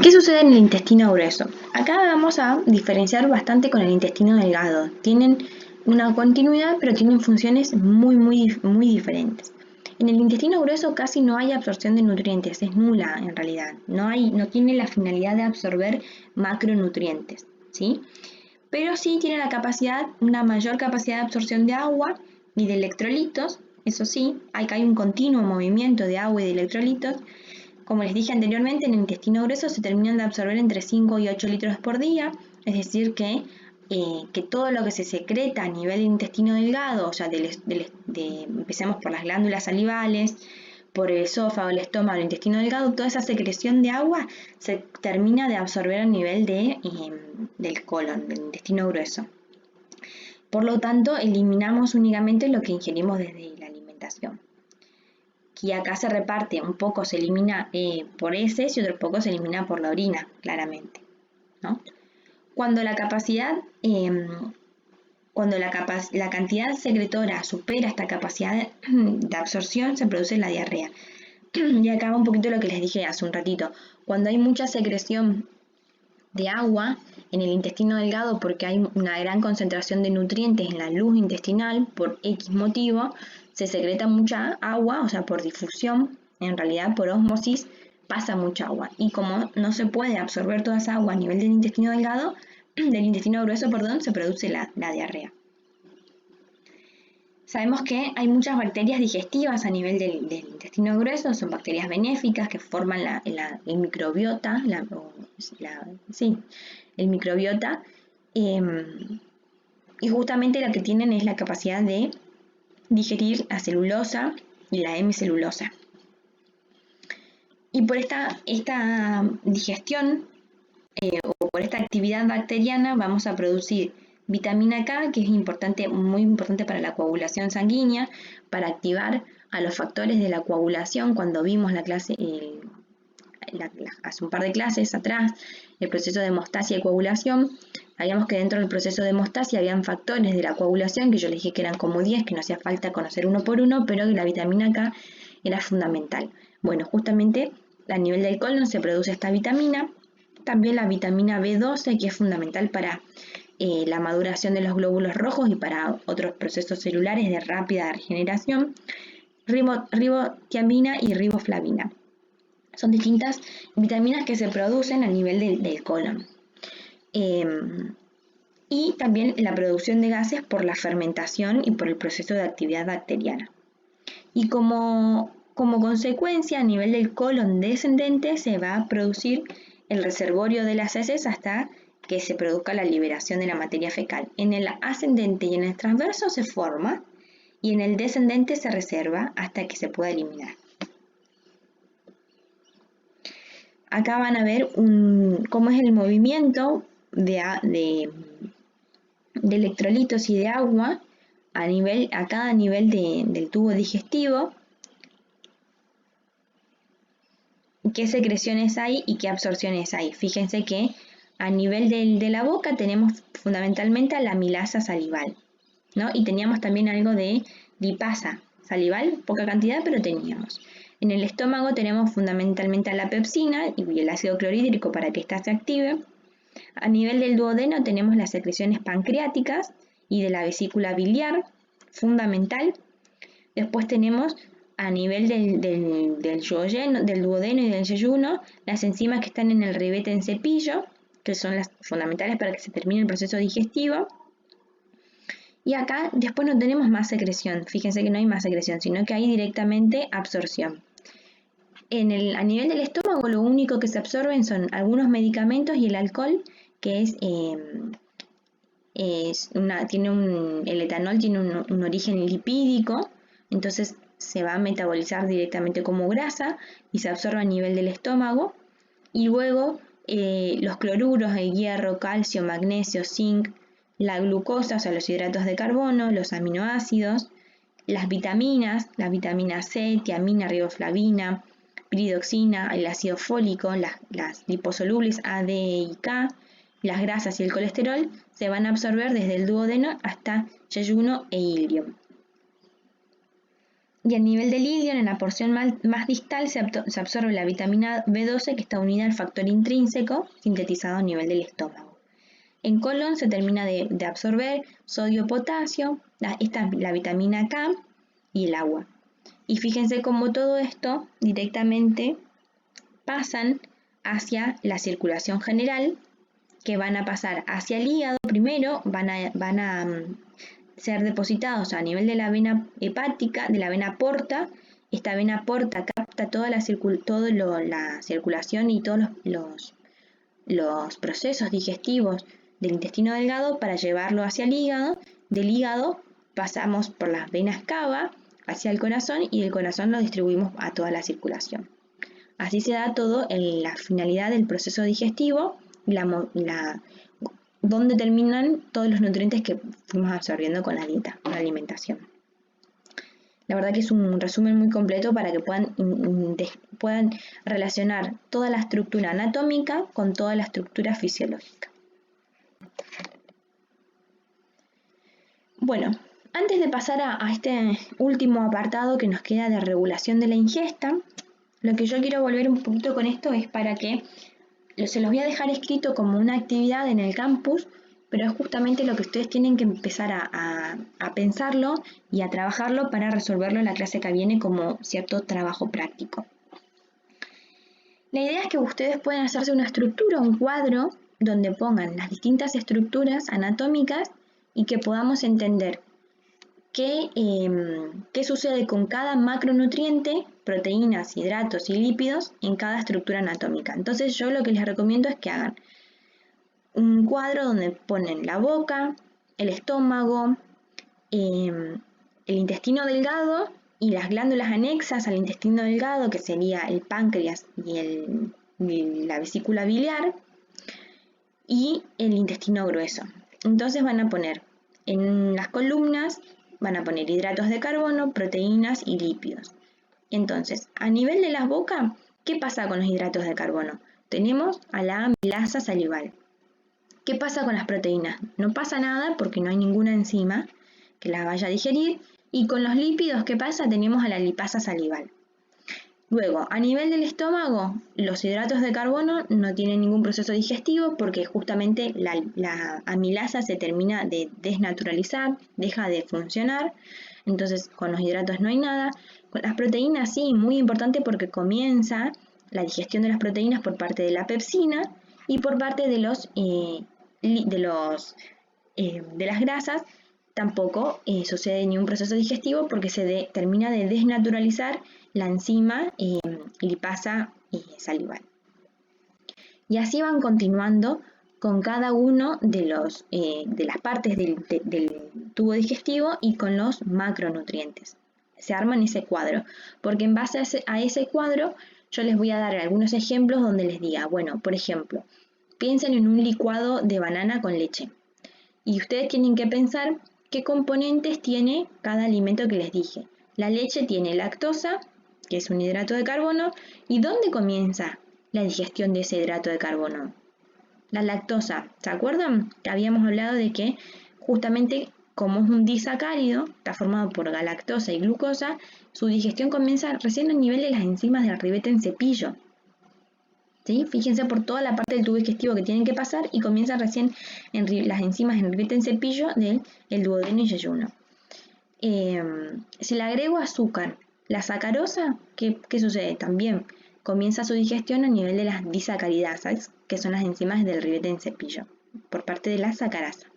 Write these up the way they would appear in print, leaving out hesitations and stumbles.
¿Qué sucede en el intestino grueso? Acá vamos a diferenciar bastante con el intestino delgado. Tienen una continuidad, pero tienen funciones muy diferentes. En el intestino grueso casi no hay absorción de nutrientes, es nula en realidad. No tiene la finalidad de absorber macronutrientes, ¿sí? Pero sí tiene una mayor capacidad de absorción de agua y de electrolitos. Eso sí, hay un continuo movimiento de agua y de electrolitos. Como les dije anteriormente, en el intestino grueso se terminan de absorber entre 5 y 8 litros por día, es decir que todo lo que se secreta a nivel del intestino delgado, o sea, empecemos por las glándulas salivales, por el esófago, el estómago, el intestino delgado, toda esa secreción de agua se termina de absorber a nivel del colon, del intestino grueso. Por lo tanto, eliminamos únicamente lo que ingerimos desde la alimentación. Y acá se reparte, un poco se elimina por heces y otro poco se elimina por la orina, claramente, ¿no? Cuando la cantidad secretora supera esta capacidad de absorción, se produce la diarrea. Y acá va un poquito lo que les dije hace un ratito. Cuando hay mucha secreción de agua en el intestino delgado porque hay una gran concentración de nutrientes en la luz intestinal por X motivo, se secreta mucha agua, o sea, por difusión, en realidad por ósmosis pasa mucha agua. Y como no se puede absorber toda esa agua a nivel del intestino delgado, del intestino grueso, se produce la diarrea. Sabemos que hay muchas bacterias digestivas a nivel del intestino grueso, son bacterias benéficas que forman el microbiota, el microbiota, y justamente la que tienen es la capacidad de digerir la celulosa y la hemicelulosa. Y por esta digestión o por esta actividad bacteriana vamos a producir vitamina K, que es muy importante para la coagulación sanguínea, para activar a los factores de la coagulación. Cuando vimos la clase, hace un par de clases atrás, el proceso de hemostasia y coagulación, sabíamos que dentro del proceso de hemostasia habían factores de la coagulación, que yo les dije que eran como 10, que no hacía falta conocer uno por uno, pero que la vitamina K era fundamental. Bueno, justamente a nivel del colon se produce esta vitamina. También la vitamina B12, que es fundamental para la maduración de los glóbulos rojos y para otros procesos celulares de rápida regeneración, ribotiamina y riboflavina. Son distintas vitaminas que se producen a nivel del colon. Y también la producción de gases por la fermentación y por el proceso de actividad bacteriana. Y como consecuencia, a nivel del colon descendente se va a producir el reservorio de las heces hasta que se produzca la liberación de la materia fecal. En el ascendente y en el transverso se forma y en el descendente se reserva hasta que se pueda eliminar. Acá van a ver cómo es el movimiento de electrolitos y de agua a cada nivel del tubo digestivo. ¿Qué secreciones hay y qué absorciones hay? Fíjense que a nivel de la boca tenemos fundamentalmente a la amilasa salival, ¿no? Y teníamos también algo de lipasa salival, poca cantidad, pero teníamos. En el estómago tenemos fundamentalmente a la pepsina y el ácido clorhídrico para que ésta se active. A nivel del duodeno tenemos las secreciones pancreáticas y de la vesícula biliar, fundamental. Después tenemos a nivel del duodeno y del yeyuno, las enzimas que están en el ribete en cepillo, que son las fundamentales para que se termine el proceso digestivo. Y acá después no tenemos más secreción, fíjense que no hay más secreción, sino que hay directamente absorción. A nivel del estómago lo único que se absorben son algunos medicamentos y el alcohol, que el etanol tiene un origen lipídico, entonces se va a metabolizar directamente como grasa y se absorbe a nivel del estómago. Y luego los cloruros, el hierro, calcio, magnesio, zinc, la glucosa, o sea los hidratos de carbono, los aminoácidos, las vitaminas, la vitamina C, tiamina, riboflavina, piridoxina, el ácido fólico, las liposolubles A, D y K, las grasas y el colesterol se van a absorber desde el duodeno hasta yeyuno e ilion. Y a nivel del ileum, en la porción más distal, se absorbe la vitamina B12 que está unida al factor intrínseco sintetizado a nivel del estómago. En colon se termina de absorber sodio, potasio, la vitamina K y el agua. Y fíjense cómo todo esto directamente pasan hacia la circulación general, que van a pasar hacia el hígado primero, van a ser depositados a nivel de la vena hepática, de la vena porta. Esta vena porta capta toda la circulación y todos los procesos digestivos del intestino delgado para llevarlo hacia el hígado. Del hígado pasamos por las venas cava hacia el corazón y del corazón lo distribuimos a toda la circulación. Así se da todo en la finalidad del proceso digestivo, donde terminan todos los nutrientes que fuimos absorbiendo con la dieta, con la alimentación. La verdad que es un resumen muy completo para que puedan relacionar toda la estructura anatómica con toda la estructura fisiológica. Bueno, antes de pasar a este último apartado que nos queda de regulación de la ingesta, lo que yo quiero volver un poquito con esto es para que se los voy a dejar escrito como una actividad en el campus, pero es justamente lo que ustedes tienen que empezar a pensarlo y a trabajarlo para resolverlo en la clase que viene como cierto trabajo práctico. La idea es que ustedes puedan hacerse una estructura, un cuadro, donde pongan las distintas estructuras anatómicas y que podamos entender qué sucede con cada macronutriente, proteínas, hidratos y lípidos en cada estructura anatómica. Entonces yo lo que les recomiendo es que hagan un cuadro donde ponen la boca, el estómago, el intestino delgado y las glándulas anexas al intestino delgado, que sería el páncreas y la vesícula biliar, y el intestino grueso. Entonces van a poner en las columnas, van a poner hidratos de carbono, proteínas y lípidos. Entonces, a nivel de la boca, ¿qué pasa con los hidratos de carbono? Tenemos a la amilasa salival. ¿Qué pasa con las proteínas? No pasa nada porque no hay ninguna enzima que las vaya a digerir. Y con los lípidos, ¿qué pasa? Tenemos a la lipasa salival. Luego, a nivel del estómago, los hidratos de carbono no tienen ningún proceso digestivo porque justamente la amilasa se termina de desnaturalizar, deja de funcionar. Entonces, con los hidratos no hay nada. Con las proteínas sí, muy importante porque comienza la digestión de las proteínas por parte de la pepsina y por parte de las grasas. Tampoco sucede ningún proceso digestivo porque se termina de desnaturalizar la enzima lipasa salival. Y así van continuando con cada uno de las partes del tubo digestivo y con los macronutrientes. Se arman ese cuadro, porque en base a ese cuadro yo les voy a dar algunos ejemplos donde les diga, bueno, por ejemplo, piensen en un licuado de banana con leche. Y ustedes tienen que pensar qué componentes tiene cada alimento que les dije. La leche tiene lactosa, que es un hidrato de carbono, ¿y dónde comienza la digestión de ese hidrato de carbono? La lactosa, ¿se acuerdan? Que habíamos hablado de que justamente como es un disacárido, está formado por galactosa y glucosa, su digestión comienza recién a nivel de las enzimas del ribete en cepillo. ¿Sí? Fíjense por toda la parte del tubo digestivo que tienen que pasar y comienza recién en las enzimas en ribete en cepillo del duodeno y yeyuno. Si le agrego azúcar, la sacarosa, ¿qué sucede? También comienza su digestión a nivel de las disacaridasas, que son las enzimas del ribete en cepillo, por parte de la sacarasa.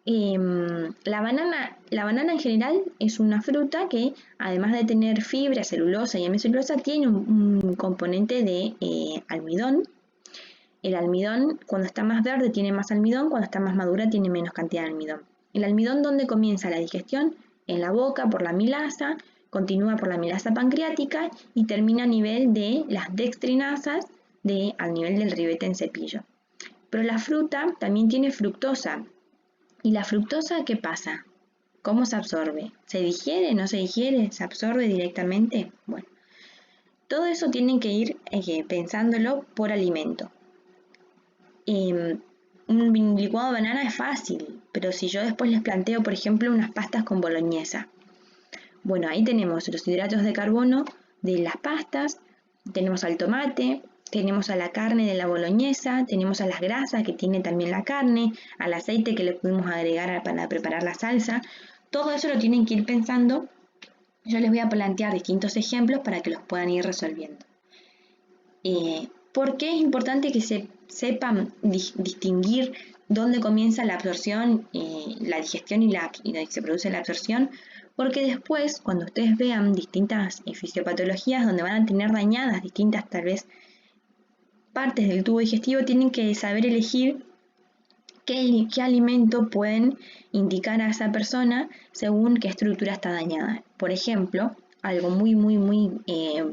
La banana en general es una fruta que, además de tener fibra, celulosa y hemicelulosa, tiene un componente de almidón. El almidón, cuando está más verde, tiene más almidón, cuando está más madura, tiene menos cantidad de almidón. El almidón, ¿dónde comienza la digestión? En la boca, por la amilasa, continúa por la amilasa pancreática y termina a nivel de las dextrinasas, al nivel del ribete en cepillo. Pero la fruta también tiene fructosa. ¿Y la fructosa qué pasa? ¿Cómo se absorbe? ¿Se digiere? ¿No se digiere? ¿Se absorbe directamente? Bueno, todo eso tienen que ir pensándolo por alimento. Un licuado de banana es fácil, pero si yo después les planteo, por ejemplo, unas pastas con boloñesa. Bueno, ahí tenemos los hidratos de carbono de las pastas, tenemos al tomate, tenemos a la carne de la boloñesa, tenemos a las grasas que tiene también la carne, al aceite que le pudimos agregar para preparar la salsa. Todo eso lo tienen que ir pensando. Yo les voy a plantear distintos ejemplos para que los puedan ir resolviendo. ¿Por qué es importante que se sepan distinguir dónde comienza la absorción, la digestión y donde se produce la absorción? Porque después, cuando ustedes vean distintas fisiopatologías donde van a tener dañadas distintas tal vez partes del tubo digestivo, tienen que saber elegir qué alimento pueden indicar a esa persona según qué estructura está dañada. Por ejemplo, algo muy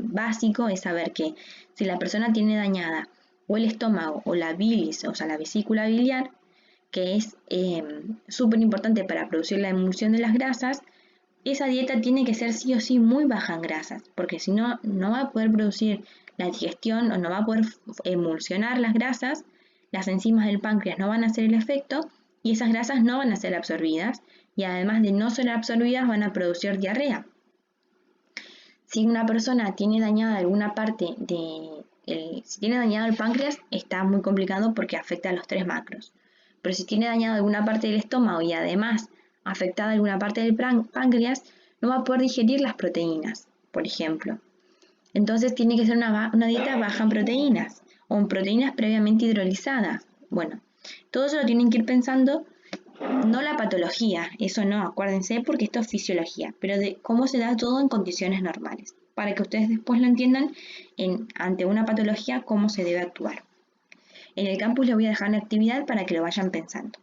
básico es saber que si la persona tiene dañada o el estómago o la bilis, o sea, la vesícula biliar, que es súper importante para producir la emulsión de las grasas, esa dieta tiene que ser sí o sí muy baja en grasas, porque si no, no va a poder producir la digestión o no va a poder emulsionar las grasas, las enzimas del páncreas no van a hacer el efecto y esas grasas no van a ser absorbidas y además de no ser absorbidas van a producir diarrea. Si una persona tiene dañada alguna parte si tiene dañado el páncreas, está muy complicado porque afecta a los 3 macros. Pero si tiene dañado alguna parte del estómago y además afectada alguna parte del páncreas, no va a poder digerir las proteínas, por ejemplo. Entonces tiene que ser una dieta baja en proteínas o en proteínas previamente hidrolizadas. Bueno, todo eso lo tienen que ir pensando, no la patología, eso no, acuérdense, porque esto es fisiología, pero de cómo se da todo en condiciones normales, para que ustedes después lo entiendan ante una patología cómo se debe actuar. En el campus les voy a dejar una actividad para que lo vayan pensando.